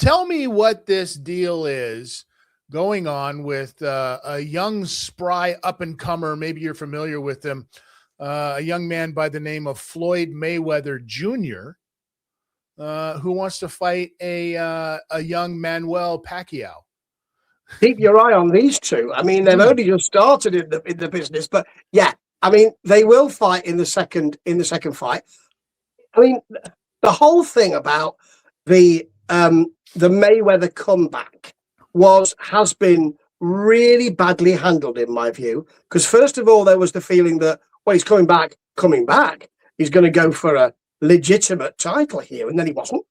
Tell me what this deal is going on with a young, spry up-and-comer. Maybe you're familiar with him. A young man by the name of Floyd Mayweather Jr., who wants to fight a young Manuel Pacquiao. Keep your eye on these two. I mean, they've only just started in the business, but yeah, I mean, they will fight in the second fight. I mean, the whole thing about the Mayweather comeback has been really badly handled in my view. Because first of all, there was the feeling that, well, he's coming back. He's going to go for a legitimate title here, and then he wasn't.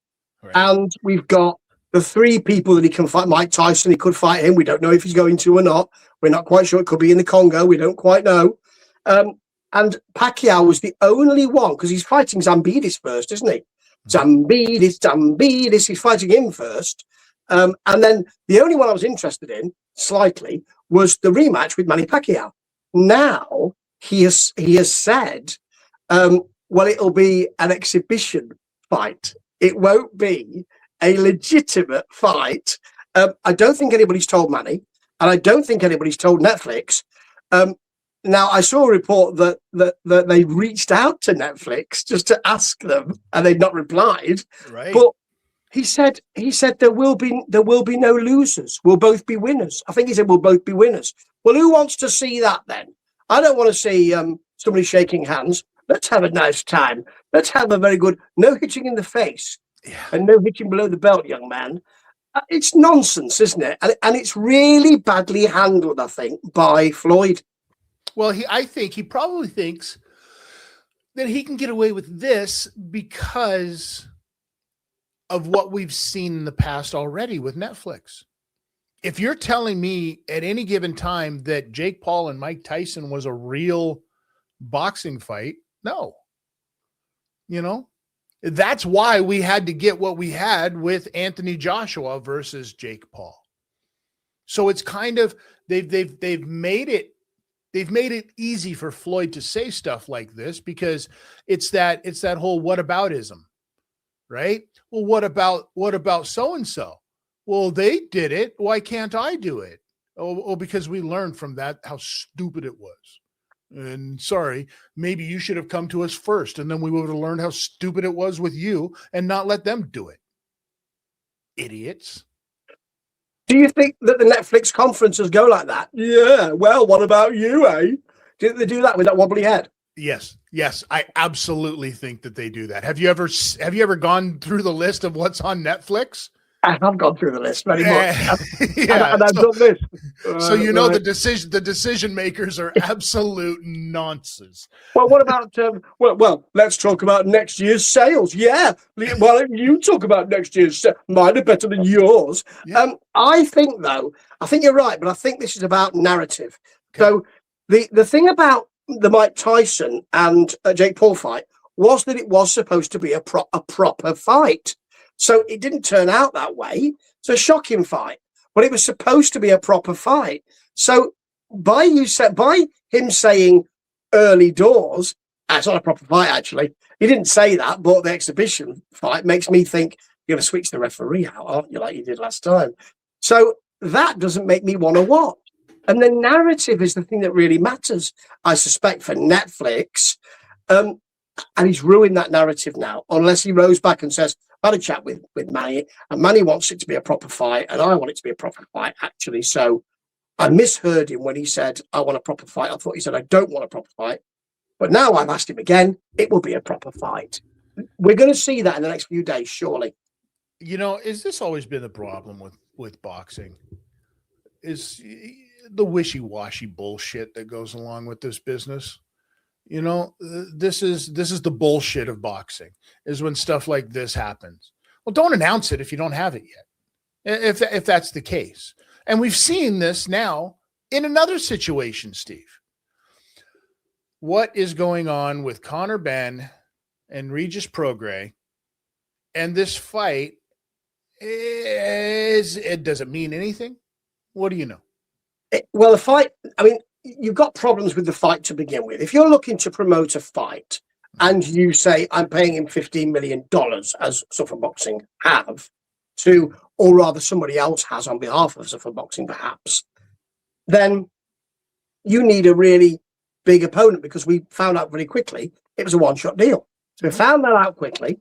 Right. And we've got the three people that he can fight. Mike Tyson, he could fight him. We don't know if he's going to or not. We're not quite sure. It could be in the Congo. We don't quite know. And Pacquiao was the only one, because he's fighting Zambidis first, isn't he? Zambidis. He's fighting him first. And then the only one I was interested in, slightly, was the rematch with Manny Pacquiao. Now he has said, well, it'll be an exhibition fight. It won't be a legitimate fight. I don't think anybody's told Manny, and I don't think anybody's told Netflix. Now, I saw a report that they reached out to Netflix just to ask them, and they'd not replied. Right. But he said there will be no losers. We'll both be winners. I think he said we'll both be winners. Well, who wants to see that then? I don't want to see somebody shaking hands. Let's have a nice time. Let's have a very good no hitching in the face and no hitching below the belt, young man. It's nonsense, isn't it? And it's really badly handled, I think, by Floyd. Well, I think he probably thinks that he can get away with this because of what we've seen in the past already with Netflix. If you're telling me at any given time that Jake Paul and Mike Tyson was a real boxing fight, no. You know, that's why we had to get what we had with Anthony Joshua versus Jake Paul. So it's kind of they've made it easy for Floyd to say stuff like this because it's that whole whataboutism, right? Well, what about so-and-so? Well, they did it. Why can't I do it? Oh, because we learned from that how stupid it was. And sorry, maybe you should have come to us first, and then we would have learned how stupid it was with you and not let them do it. Idiots. Do you think that the Netflix conferences go like that? Yeah, well, what about you, eh? Do they do that with that wobbly head? Yes, I absolutely think that they do that. Have you ever gone through the list of what's on Netflix? I have gone through the list very much, and I've done this. So you know the decision makers are absolute nonsense. Well, what about well, let's talk about next year's sales. Yeah, well, you talk about next year's sales. Mine are better than yours. Yeah. I think you're right, but I think this is about narrative. Okay. So the thing about the Mike Tyson and Jake Paul fight was that it was supposed to be a proper fight. So it didn't turn out that way. It's a shocking fight, but it was supposed to be a proper fight. So by him saying early doors, it's not a proper fight, actually. He didn't say that, but the exhibition fight makes me think you're going to switch the referee out, aren't you, like you did last time? So that doesn't make me want to watch. And the narrative is the thing that really matters, I suspect, for Netflix. And he's ruined that narrative now, unless he rose back and says, I had a chat with Manny, and Manny wants it to be a proper fight, and I want it to be a proper fight, actually. So I misheard him when he said, I want a proper fight. I thought he said, I don't want a proper fight. But now I've asked him again, it will be a proper fight. We're going to see that in the next few days, surely. You know, is this always been the problem with boxing? Is the wishy-washy bullshit that goes along with this business? You know, this is the bullshit of boxing, is when stuff like this happens. Well, don't announce it if you don't have it yet, if that's the case. And we've seen this now in another situation, Steve. What is going on with Conor Benn and Regis Prograis and this fight? Does it mean anything? What do you know? Well, the fight, I mean, you've got problems with the fight to begin with. If you're looking to promote a fight and you say, I'm paying him $15 million, as Suffolk Boxing have, to, or rather somebody else has on behalf of Zuffa Boxing, perhaps, then you need a really big opponent, because we found out very quickly it was a one-shot deal. So we found that out quickly.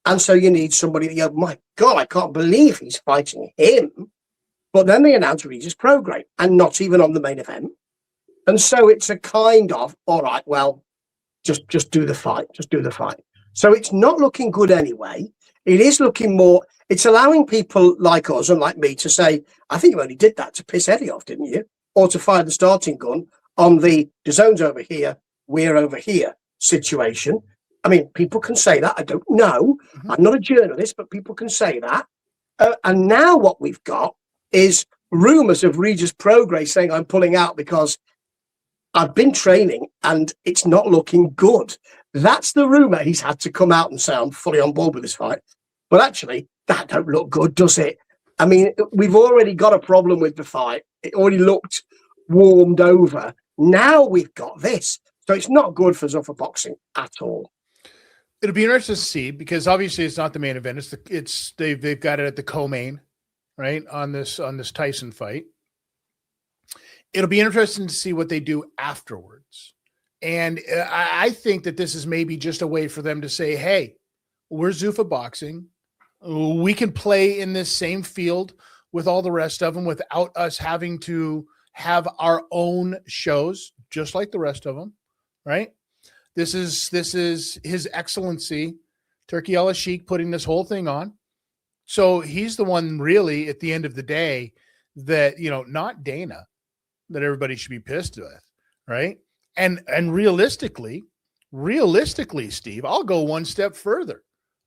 And so you need somebody that you go, my God, I can't believe he's fighting him. But then they announced Regis Prograde and not even on the main event. And so it's a kind of, all right, well, just do the fight. Just do the fight. So it's not looking good anyway. It is looking more, it's allowing people like us and like me to say, I think you only did that to piss Eddie off, didn't you? Or to fire the starting gun on the zone's over here, we're over here situation. I mean, people can say that. I don't know. I'm not a journalist, but people can say that. And now what we've got is rumours of Regis Prograde saying I'm pulling out because I've been training and it's not looking good. That's the rumour. He's had to come out and say I'm fully on board with this fight. But actually, that don't look good, does it? I mean, we've already got a problem with the fight. It already looked warmed over. Now we've got this. So it's not good for Zuffa Boxing at all. It'll be interesting to see, because obviously it's not the main event. They've got it at the co-main, right, on this Tyson fight. It'll be interesting to see what they do afterwards. And I think that this is maybe just a way for them to say, hey, we're Zuffa Boxing. We can play in this same field with all the rest of them without us having to have our own shows, just like the rest of them, right? This is His Excellency Turki Al-Sheikh putting this whole thing on. So he's the one really at the end of the day that, not Dana, that everybody should be pissed with, right? And realistically, Steve, I'll go one step further.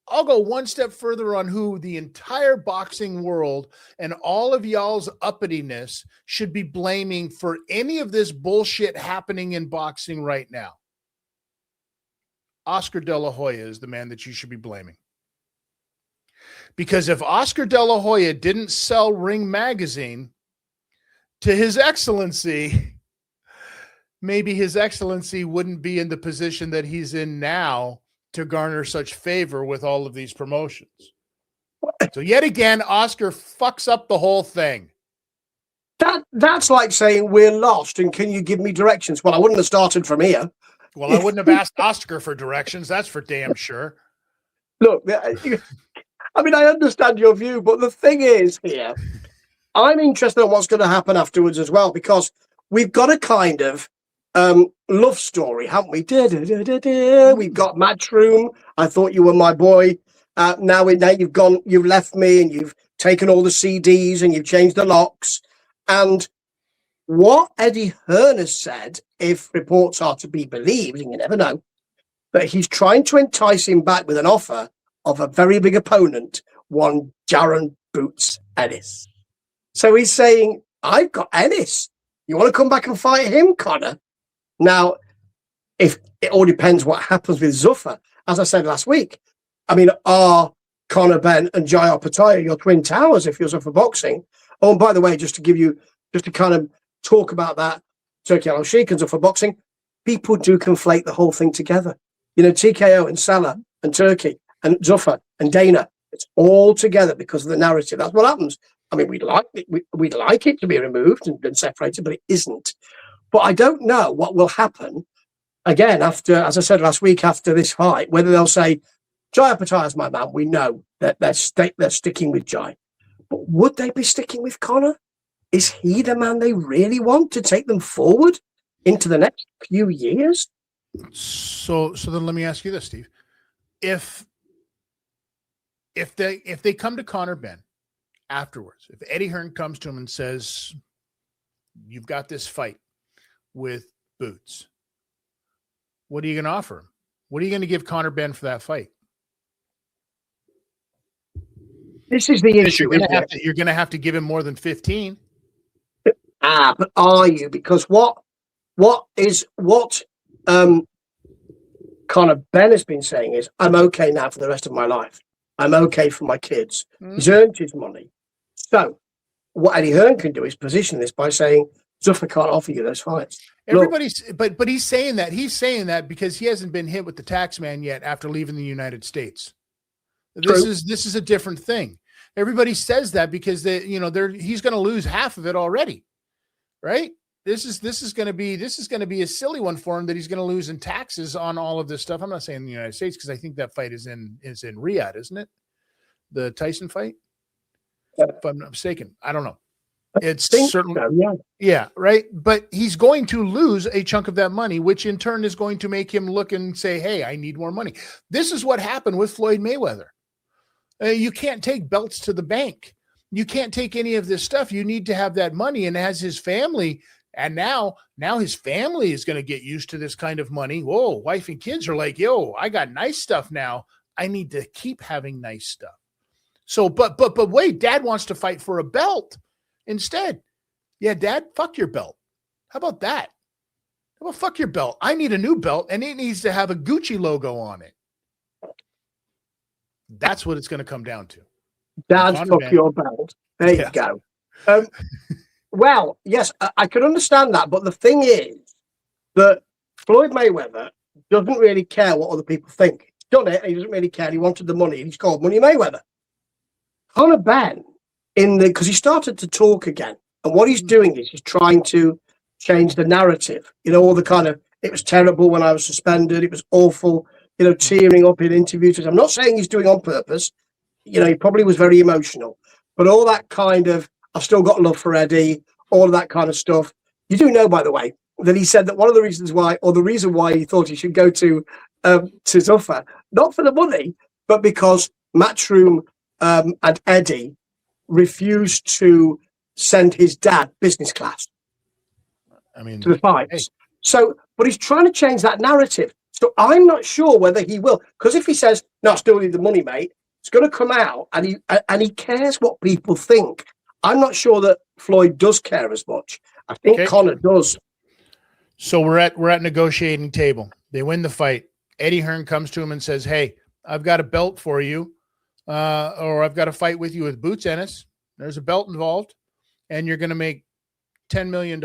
I'll go one step further on who the entire boxing world and all of y'all's uppityness should be blaming for any of this bullshit happening in boxing right now. Oscar De La Hoya is the man that you should be blaming. Because if Oscar De La Hoya didn't sell Ring Magazine to His Excellency, maybe His Excellency wouldn't be in the position that he's in now to garner such favor with all of these promotions. So yet again, Oscar fucks up the whole thing. That's like saying we're lost and can you give me directions? Well, I wouldn't have started from here. Well, I wouldn't have asked Oscar for directions. That's for damn sure. Look, I mean, I understand your view, but the thing is here, I'm interested in what's going to happen afterwards as well, because we've got a kind of love story, haven't we? We've got Matchroom. I thought you were my boy. Now you've left me and you've taken all the CDs and you've changed the locks. And what Eddie Hearn has said, if reports are to be believed, and you never know, that he's trying to entice him back with an offer of a very big opponent, one Jaron Boots Ennis. So he's saying, I've got Ennis. You want to come back and fight him, Connor? Now, if it all depends what happens with Zuffa, as I said last week, I mean, are Conor Benn and Jai Opetaia your twin towers if you're Zuffa Boxing? Oh, and by the way, just to kind of talk about that, Turki Al-Sheikh and Zuffa Boxing, people do conflate the whole thing together. TKO and Salah and Turki and Zuffa and Dana, it's all together because of the narrative. That's what happens. I mean, we'd like it to be removed and separated, but it isn't. But I don't know what will happen again after, as I said last week, after this fight, whether they'll say, Jai Opetaia is my man. We know that they're sticking with Jai. But would they be sticking with Conor? Is he the man they really want to take them forward into the next few years? So then let me ask you this, Steve. If they come to Conor Benn afterwards, if Eddie Hearn comes to him and says, you've got this fight with Boots, what are you going to offer him? What are you going to give Conor Benn for that fight? This is the issue. You're going to have to give him more than 15. But are you? Because what Conor Benn has been saying is, I'm okay now for the rest of my life. I'm okay for my kids. He's earned his money. So what Eddie Hearn can do is position this by saying, Zuffa can't offer you those fights. But he's saying that. He's saying that because he hasn't been hit with the tax man yet after leaving the United States. This is a different thing. Everybody says that because he's going to lose half of it already, right? This is going to be a silly one for him that he's going to lose in taxes on all of this stuff. I'm not saying in the United States because I think that fight is in Riyadh, isn't it? The Tyson fight, if I'm not mistaken. I don't know. It's certainly so, yeah, right. But he's going to lose a chunk of that money, which in turn is going to make him look and say, "Hey, I need more money." This is what happened with Floyd Mayweather. You can't take belts to the bank. You can't take any of this stuff. You need to have that money. And as his family, and now his family is going to get used to this kind of money. Whoa, wife and kids are like, yo, I got nice stuff now. I need to keep having nice stuff. So, but wait, dad wants to fight for a belt instead. Yeah, dad, fuck your belt. How about that? How about fuck your belt? I need a new belt and it needs to have a Gucci logo on it. That's what it's going to come down to. Dad, fuck your belt. There you go. Well, yes, I can understand that. But the thing is that Floyd Mayweather doesn't really care what other people think. He's done it. And he doesn't really care. He wanted the money. And he's called Money Mayweather. Conor Ben, because he started to talk again. And what he's doing is he's trying to change the narrative. All the kind of, it was terrible when I was suspended. It was awful. Tearing up in interviews. I'm not saying he's doing on purpose. He probably was very emotional. But all that kind of, I've still got love for Eddie, all of that kind of stuff. You do know, by the way, that he said that one of the reasons why, or the reason why he thought he should go to Zuffa, not for the money, but because Matchroom and Eddie refused to send his dad business class. To the fights. Hey. So, but he's trying to change that narrative. So I'm not sure whether he will, because if he says, "No, I still need the money, mate," it's going to come out, and he cares what people think. I'm not sure that Floyd does care as much. I think Conor does. So we're at negotiating table. They win the fight. Eddie Hearn comes to him and says, "Hey, I've got a belt for you, or I've got a fight with you with Boots Ennis. There's a belt involved, and you're going to make $10 million.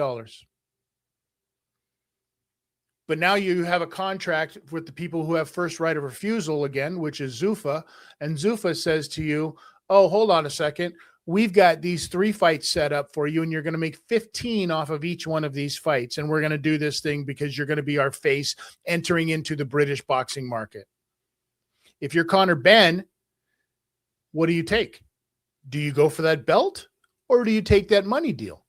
But now you have a contract with the people who have first right of refusal again, which is Zuffa. And Zuffa says to you, oh, hold on a second. We've got these 3 fights set up for you, and you're going to make 15 off of each one of these fights. And we're going to do this thing because you're going to be our face entering into the British boxing market. If you're Conor Ben, what do you take? Do you go for that belt, or do you take that money deal?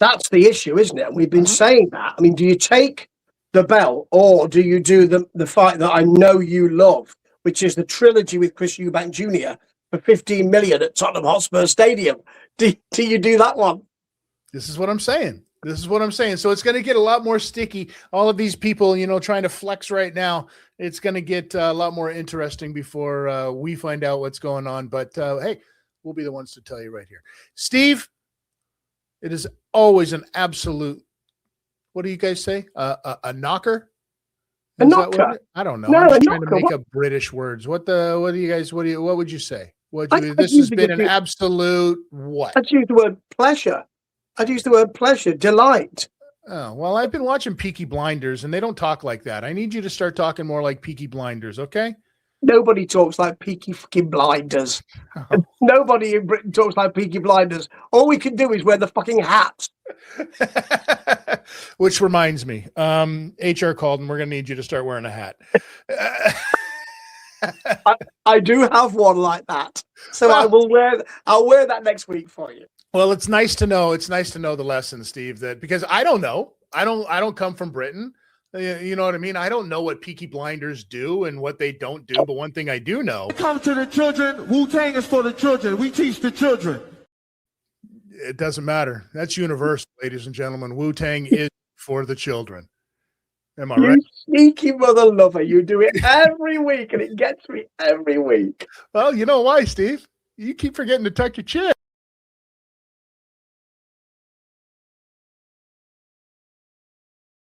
That's the issue, isn't it? We've been saying that. I mean, do you take the belt, or do you do the fight that I know you love, which is the trilogy with Chris Eubank Jr. for 15 million at Tottenham Hotspur Stadium? Do you do that one? This is what I'm saying. So it's going to get a lot more sticky. All of these people, trying to flex right now. It's going to get a lot more interesting before we find out what's going on. But hey, we'll be the ones to tell you right here. Steve, it is always an absolute, what do you guys say? A knocker? A knocker? I don't know. No, I'm trying to make up British words. What would you say? This has been an absolute what? I'd use the word pleasure. Delight. Oh, well, I've been watching Peaky Blinders, and they don't talk like that. I need you to start talking more like Peaky Blinders, okay? Nobody talks like Peaky fucking Blinders. Oh. Nobody in Britain talks like Peaky Blinders. All we can do is wear the fucking hats. Which reminds me, HR called, and we're going to need you to start wearing a hat. I do have one like that, so well, I'll wear that next week for you. Well, it's nice to know. It's nice to know the lesson, Steve. That because I don't know. I don't come from Britain. You know what I mean? I don't know what Peaky Blinders do and what they don't do. But one thing I do know. Come to the children. Wu-Tang is for the children. We teach the children. It doesn't matter. That's universal, ladies and gentlemen. Wu-Tang is for the children. Am I right? You sneaky mother lover. You do it every week, and it gets me every week. Well, you know why, Steve? You keep forgetting to tuck your chin.